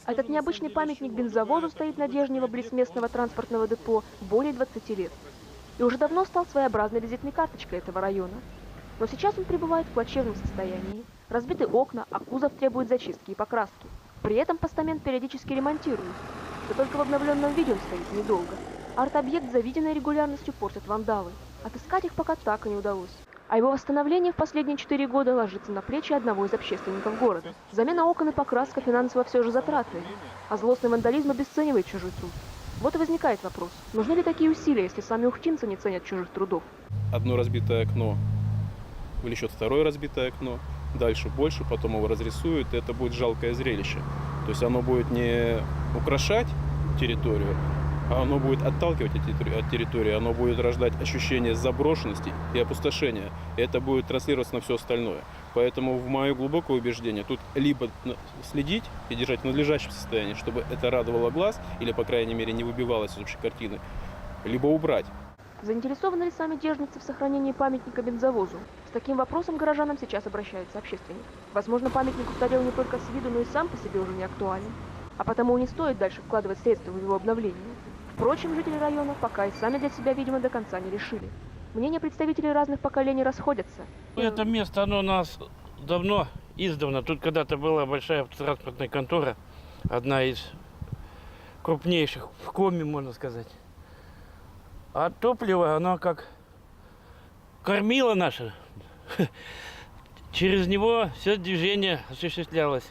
Этот необычный памятник бензовозу стоит на Дежнево, близ местного транспортного депо, более 20 лет. И уже давно стал своеобразной визитной карточкой этого района. Но сейчас он пребывает в плачевном состоянии. Разбиты окна, а кузов требует зачистки и покраски. При этом постамент периодически ремонтируют. Да только в обновленном виде он стоит недолго. Арт-объект с завиденной регулярностью портят вандалы. Отыскать их пока так и не удалось. А его восстановление в последние 4 года ложится на плечи одного из общественников города. Замена окон и покраска финансово все же затратная, а злостный вандализм обесценивает чужой труд. Вот и возникает вопрос, нужны ли такие усилия, если сами ухтинцы не ценят чужих трудов? Одно разбитое окно влечет второе разбитое окно, дальше больше, потом его разрисуют, и это будет жалкое зрелище. То есть оно будет не украшать территорию, а оно будет отталкивать от территории, оно будет рождать ощущение заброшенности и опустошения. И это будет транслироваться на все остальное. Поэтому, в мое глубокое убеждение, тут либо следить и держать в надлежащем состоянии, чтобы это радовало глаз, или, по крайней мере, не выбивалось из общей картины, либо убрать. Заинтересованы ли сами дежницы в сохранении памятника бензовозу? С таким вопросом к горожанам сейчас обращается общественник. Возможно, памятник устарел не только с виду, но и сам по себе уже не актуален. А потому не стоит дальше вкладывать средства в его обновление. Впрочем, жители района пока и сами для себя, видимо, до конца не решили. Мнения представителей разных поколений расходятся. Это место, оно у нас давно, издавна. Тут когда-то была большая транспортная контора, одна из крупнейших в Коми, можно сказать. А топливо, оно как кормило наше. Через него все движение осуществлялось.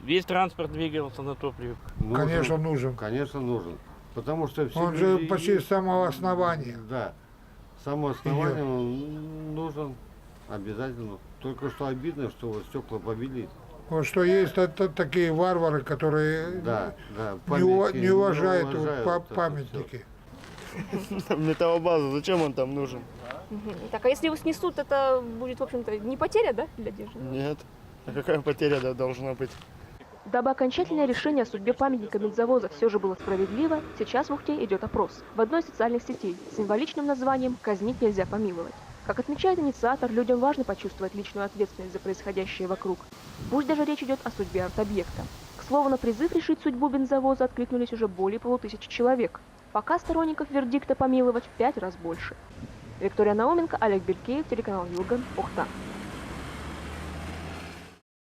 Весь транспорт двигался на топливе. Конечно, нужен. Конечно, нужен. Потому что все Он же почти с самого основания. Да. С самого основания он нужен обязательно. Только что обидно, что вот стекла побили. Вот что есть такие варвары, которые Да, да. не уважают вот памятники. Металлобаза, зачем он там нужен? Так, а если его снесут, это будет, в общем-то, не потеря, да, для Дежнева? Нет. А какая потеря должна быть? Дабы окончательное решение о судьбе памятника бензовоза все же было справедливо, сейчас в Ухте идет опрос. В одной из социальных сетей с символичным названием «Казнить нельзя помиловать». Как отмечает инициатор, людям важно почувствовать личную ответственность за происходящее вокруг. Пусть даже речь идет о судьбе арт-объекта. К слову, на призыв решить судьбу бензовоза откликнулись уже более 500 человек. Пока сторонников вердикта помиловать в 5 раз больше. Виктория Науменко, Олег Белькеев, телеканал Юрган, Ухта.